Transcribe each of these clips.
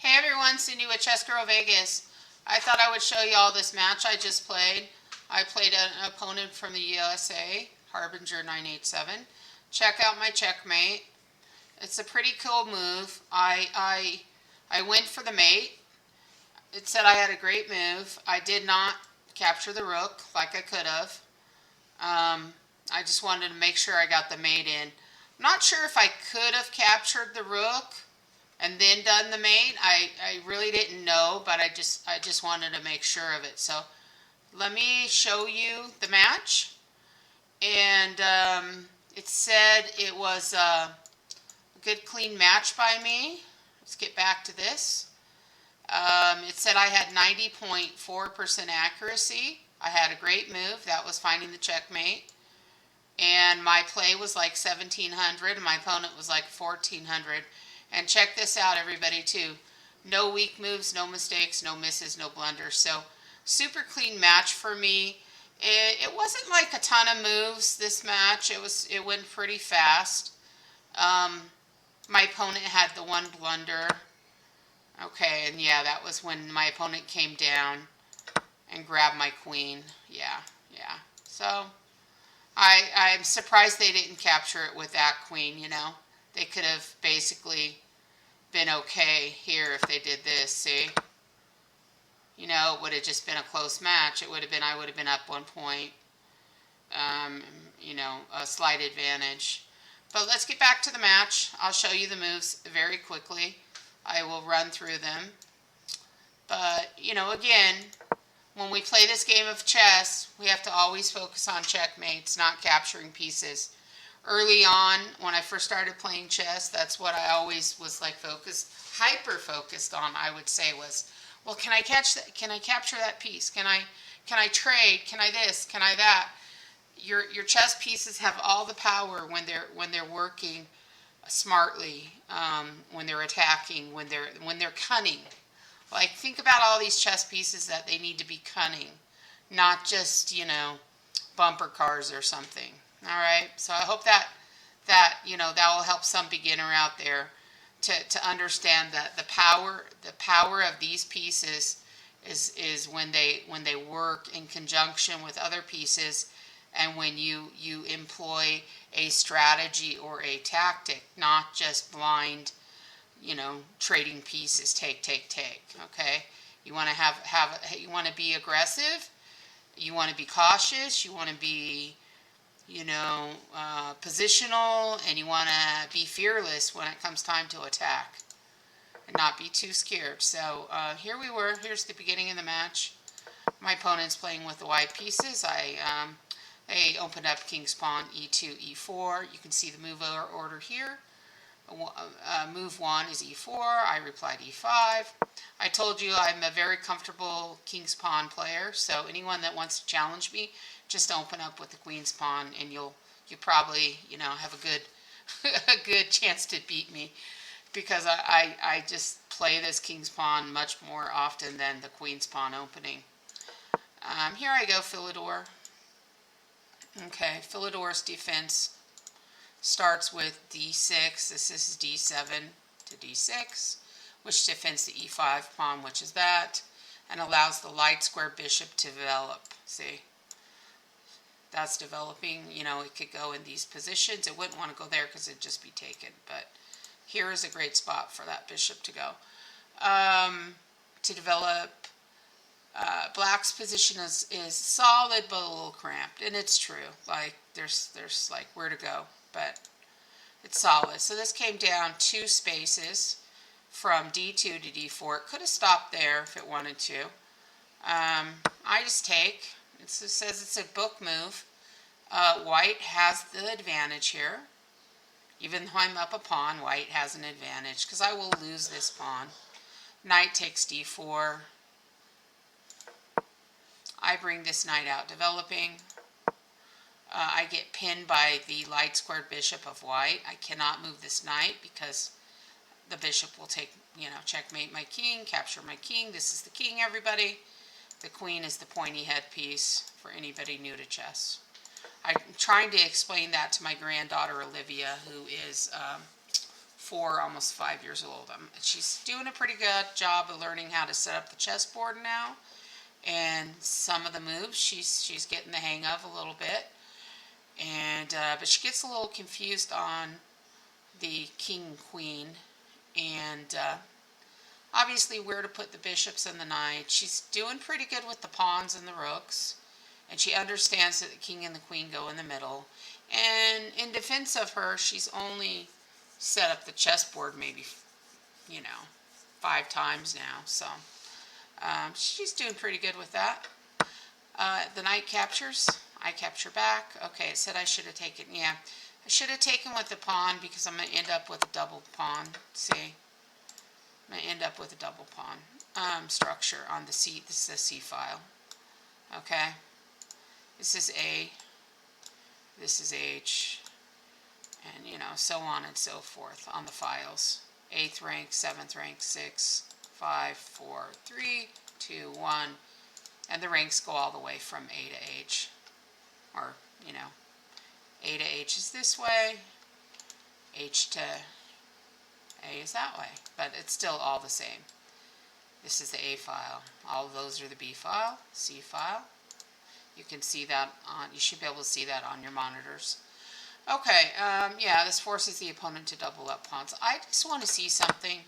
Hey everyone, Cindy with Chess Girl Vegas. I thought I would show you all this match I just played. I played an opponent from the USA, Harbinger 987. Check out my checkmate. It's a pretty cool move. I went for the mate. It said I had a great move. I did not capture the rook like I could have. I just wanted to make sure I got the mate in. I'm not sure if I could have captured the rook and then done the mate. I really didn't know, but I just wanted to make sure of it. So let me show you the match. And it said it was a good clean match by me. Let's get back to this. It said I had 90.4% accuracy. I had a great move. That was finding the checkmate. And my play was like 1700 and my opponent was like 1400. And check this out, everybody, too. No weak moves, no mistakes, no misses, no blunders. So super clean match for me. It wasn't like a ton of moves this match. It went pretty fast. My opponent had the one blunder. Okay, and yeah, that was when my opponent came down and grabbed my queen. Yeah. So I'm surprised they didn't capture it with that queen, you know. They could have basically been okay here if they did this, see? You know, it would have just been a close match. I would have been up 1 point. You know, a slight advantage. But let's get back to the match. I'll show you the moves very quickly. I will run through them. But, you know, again, when we play this game of chess, we have to always focus on checkmates, not capturing pieces. Early on, when I first started playing chess, that's what I always was like hyper focused on, I would say, was, well, can I catch that? Can I capture that piece? Can I trade? Can I this? Can I that? Your chess pieces have all the power when they're working smartly, when they're attacking, when they're cunning. Like, think about all these chess pieces that they need to be cunning, not just, you know, bumper cars or something. All right, so I hope that you know, that will help some beginner out there to understand that the power of these pieces is when they work in conjunction with other pieces, and when you employ a strategy or a tactic, not just blind, you know, trading pieces, take. Okay, you want to you want to be aggressive, you want to be cautious, you want to be, you know, positional, and you want to be fearless when it comes time to attack and not be too scared. So here we were. Here's the beginning of the match. My opponent's playing with the white pieces. I opened up king's pawn e2, e4. You can see the move order here. Move 1 is e4. I replied e5. I told you I'm a very comfortable king's pawn player, so anyone that wants to challenge me, just open up with the queen's pawn, and you probably, you know, have a good a good chance to beat me, because I just play this king's pawn much more often than the queen's pawn opening. Here I go, Philidor. Okay, Philidor's defense starts with d6. This is d7 to d6, which defends the e5 pawn, which is that, and allows the light square bishop to develop. See, that's developing. You know, it could go in these positions. It wouldn't want to go there because it'd just be taken, but here is a great spot for that bishop to go. To develop, black's position is solid but a little cramped, and it's true. Like, there's like where to go, but it's solid. So this came down 2 spaces from d2 to d4. It could have stopped there if it wanted to. I just take. It says it's a book move. White has the advantage here. Even though I'm up a pawn, white has an advantage because I will lose this pawn. Knight takes d4. I bring this knight out developing. I get pinned by the light squared bishop of white. I cannot move this knight because the bishop will take, you know, checkmate my king, capture my king. This is the king, everybody. The queen is the pointy head piece for anybody new to chess. I'm trying to explain that to my granddaughter Olivia, who is 4, almost 5 years old. She's doing a pretty good job of learning how to set up the chessboard now, and some of the moves she's getting the hang of a little bit. And but she gets a little confused on the king and queen, and obviously where to put the bishops and the knight. She's doing pretty good with the pawns and the rooks, and she understands that the king and the queen go in the middle. And in defense of her, she's only set up the chessboard maybe, 5 times now. So she's doing pretty good with that. The knight captures. I capture back. Okay, it said I should have taken, yeah. I should have taken with the pawn because I'm going to end up with a double pawn. See? I'm going to end up with a double pawn structure on the C. This is a C file. Okay? This is A. This is H. And, so on and so forth on the files. 8th rank, 7th rank, 6, 5, 4, 3, 2, 1. And the ranks go all the way from A to H. Or, A to H is this way. H to A is that way. But it's still all the same. This is the A file. All of those are the B file, C file. You can see that you should be able to see that on your monitors. Okay, yeah, this forces the opponent to double up pawns. I just want to see something.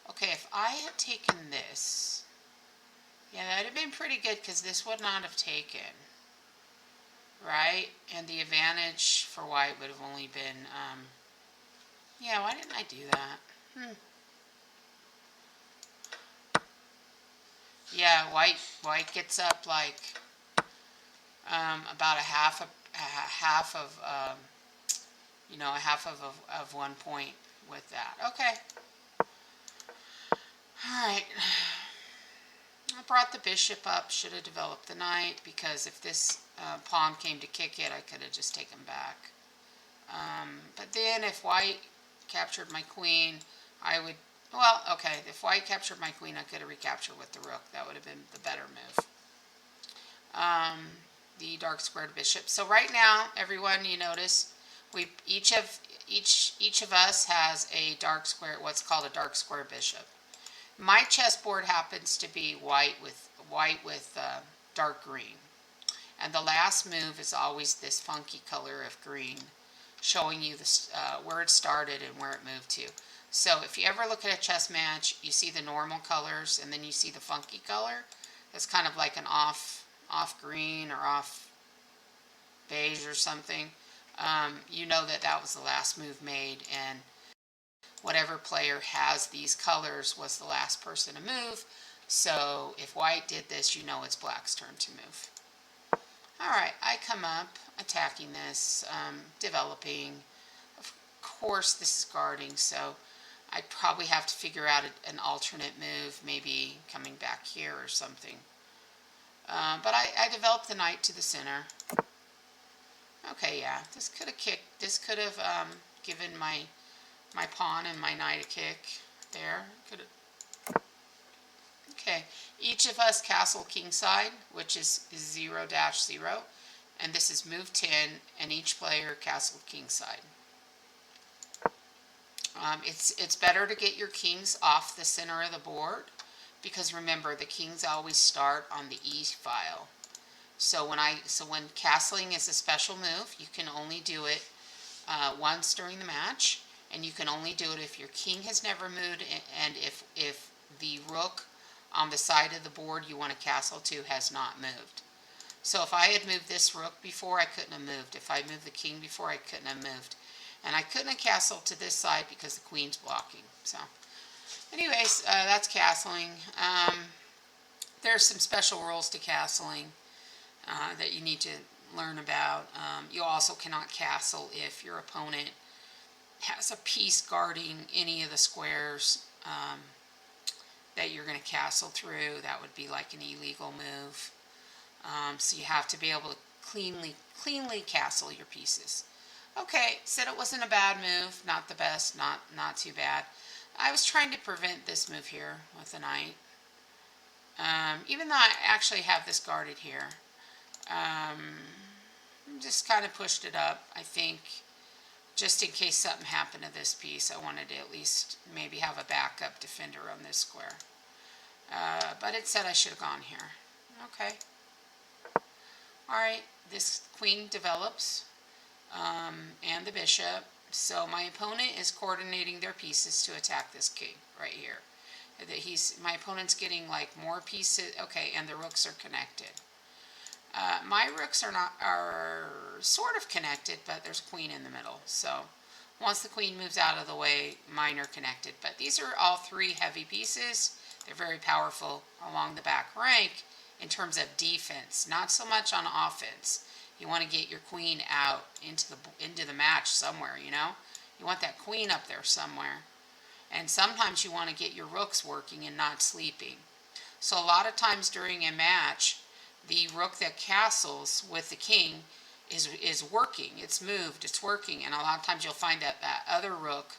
Okay, if I had taken this, yeah, that would have been pretty good because this would not have taken, right? And the advantage for white would have only been, yeah, why didn't I do that? Yeah, white gets up like about a half of 1 point with that. Okay. All right. I brought the bishop up. Should have developed the knight because if this pawn came to kick it, I could have just taken back. But then if white captured my queen, I would. Well, okay. If white captured my queen, I could have recaptured with the rook. That would have been the better move. The dark squared bishop. So right now, everyone, you notice each of us has a dark square, what's called a dark square bishop. My chessboard happens to be white with dark green, and the last move is always this funky color of green, showing you where it started and where it moved to. So if you ever look at a chess match, you see the normal colors, and then you see the funky color. It's kind of like an off green or off beige or something. You know that was the last move made, and whatever player has these colors was the last person to move. So if white did this, you know it's black's turn to move. Alright, I come up, attacking this, developing. Of course this is guarding, so I'd probably have to figure out an alternate move, maybe coming back here or something. But I developed the knight to the center. Okay, yeah, this could have kicked. This could have given my pawn and my knight a kick there. Okay, each of us castle kingside, which is 0-0, and this is move 10, and each player castle kingside. It's better to get your kings off the center of the board because remember the kings always start on the E file. So when castling is a special move, you can only do it once during the match, and you can only do it if your king has never moved and if the rook on the side of the board you want to castle to has not moved. So if I had moved this rook before, I couldn't have moved. If I moved the king before, I couldn't have moved. And I couldn't have castled to this side because the queen's blocking. So anyways, that's castling. There's some special rules to castling that you need to learn about. You also cannot castle if your opponent has a piece guarding any of the squares that you're going to castle through. That would be like an illegal move. So you have to be able to cleanly castle your pieces. Okay, said it wasn't a bad move, not the best, not too bad. I was trying to prevent this move here with the knight. Even though I actually have this guarded here. Just kind of pushed it up, I think, just in case something happened to this piece. I wanted to at least maybe have a backup defender on this square. But it said I should have gone here. Okay. Alright, this queen develops, and the bishop. So my opponent is coordinating their pieces to attack this king right here. My opponent's getting like more pieces. Okay, and the rooks are connected. My rooks are sort of connected, but there's a queen in the middle. So once the queen moves out of the way, mine are connected. But these are all three heavy pieces. They're very powerful along the back rank in terms of defense, not so much on offense. You want to get your queen out into the match somewhere, you know? You want that queen up there somewhere. And sometimes you want to get your rooks working and not sleeping. So a lot of times during a match, the rook that castles with the king is working. It's moved, it's working. And a lot of times you'll find that other rook,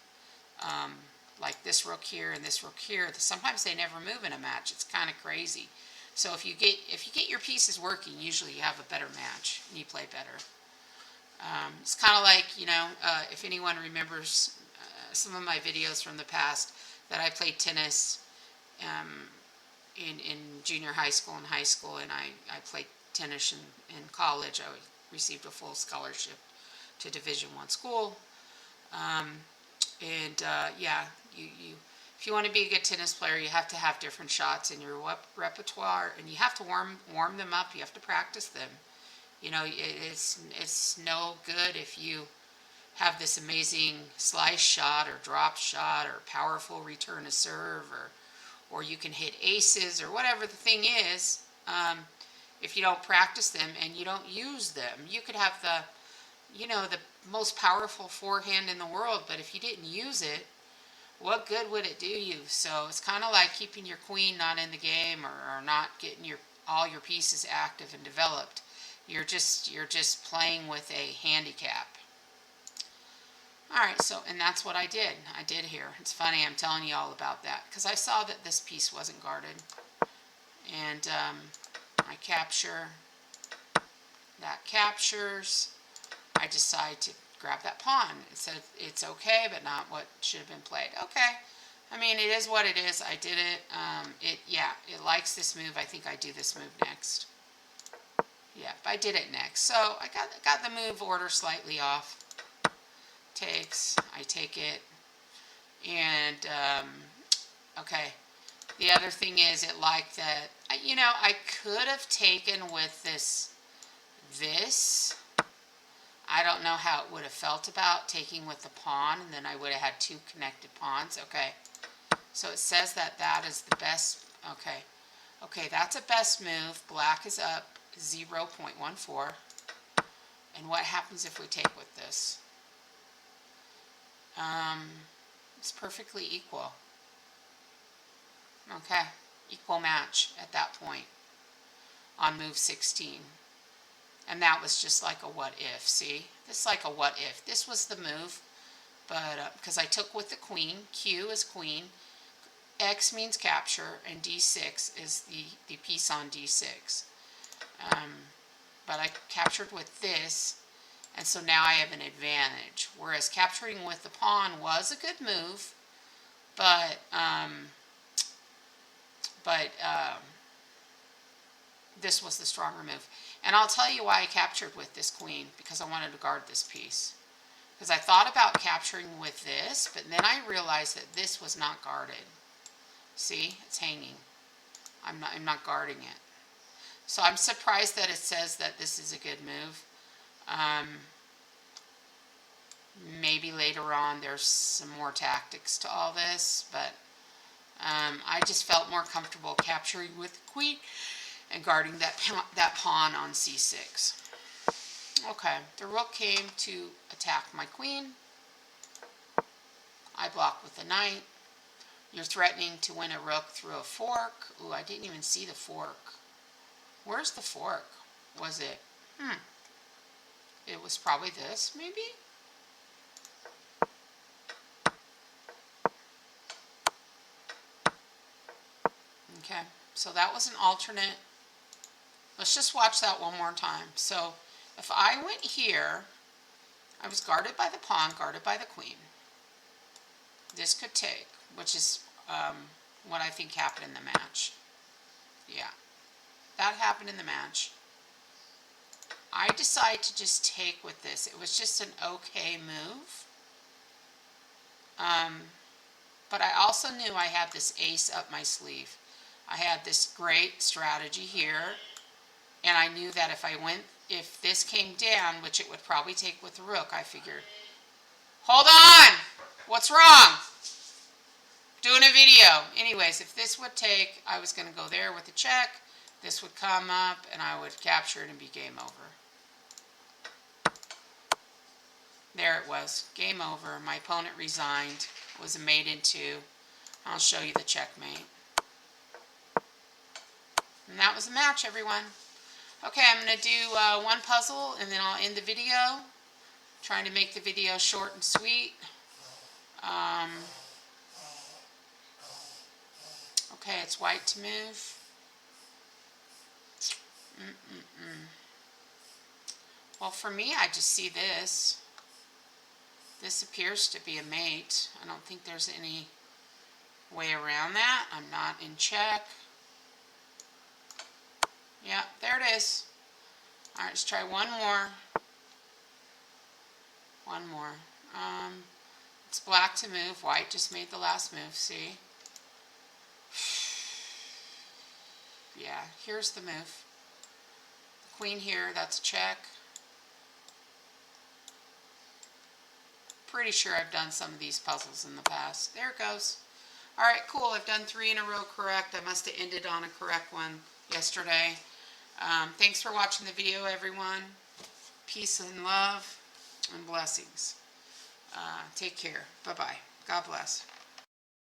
like this rook here and this rook here, sometimes they never move in a match. It's kind of crazy. So if you get your pieces working, usually you have a better match and you play better. It's kind of like, you know, if anyone remembers some of my videos from the past, that I played tennis in junior high school and high school, and I played tennis in college. I received a full scholarship to Division I school. Yeah, if you want to be a good tennis player, you have to have different shots in your repertoire, and you have to warm them up. You have to practice them. You know, it's no good if you have this amazing slice shot or drop shot or powerful return to serve, or you can hit aces or whatever the thing is. If you don't practice them and you don't use them, you could have the most powerful forehand in the world, but if you didn't use it, what good would it do you? So it's kind of like keeping your queen not in the game, or not getting all your pieces active and developed. You're just playing with a handicap. Alright, so, and that's what I did here. It's funny, I'm telling you all about that, because I saw that this piece wasn't guarded. And I capture, that captures, I decide to grab that pawn. It said it's okay, but not what should have been played. Okay, I mean, it is what it is. I did it. It likes this move. I think I do this move next. Yeah, I did it next. So I got the move order slightly off. Takes, I take it, and okay. The other thing is, it liked that, you know, I could have taken with this. I don't know how it would have felt about taking with the pawn, and then I would have had two connected pawns. Okay, so it says that is the best. Okay, that's a best move. Black is up 0.14. And what happens if we take with this? It's perfectly equal. Okay, equal match at that point on move 16. And that was just like a what if, see? This is like a what if. This was the move, but because I took with the queen, Q is queen, X means capture, and D6 is the piece on D6. But I captured with this, and so now I have an advantage. Whereas capturing with the pawn was a good move, but this was the stronger move. And I'll tell you why I captured with this queen, because I wanted to guard this piece. Because I thought about capturing with this, but then I realized that this was not guarded. See, it's hanging. I'm not guarding it. So I'm surprised that it says that this is a good move. Maybe later on there's some more tactics to all this, but I just felt more comfortable capturing with the queen and guarding that pawn on c6. Okay, the rook came to attack my queen. I block with the knight. You're threatening to win a rook through a fork. Ooh, I didn't even see the fork. Where's the fork? Was it? It was probably this, maybe? Okay, so that was an alternate. Let's just watch that one more time. So if I went here, I was guarded by the pawn, guarded by the queen. This could take, which is what I think happened in the match. Yeah, that happened in the match. I decided to just take with this. It was just an okay move. But I also knew I had this ace up my sleeve. I had this great strategy here. And I knew that if this came down, which it would probably take with the rook, I figured, hold on! What's wrong? Doing a video. Anyways, if this would take, I was going to go there with the check. This would come up, and I would capture it and be game over. There it was. Game over. My opponent resigned. It was a mate in two. I'll show you the checkmate. And that was the match, everyone. Okay, I'm going to do one puzzle, and then I'll end the video. Trying to make the video short and sweet. Okay, it's white to move. Well, for me, I just see this. This appears to be a mate. I don't think there's any way around that. I'm not in check. Yeah, there it is. All right, let's try one more. One more. It's black to move. White just made the last move, see? Yeah, here's the move. Queen here, that's a check. Pretty sure I've done some of these puzzles in the past. There it goes. All right, cool. I've done 3 in a row correct. I must have ended on a correct one yesterday. Thanks for watching the video, everyone. Peace and love and blessings. Take care. Bye-bye. God bless.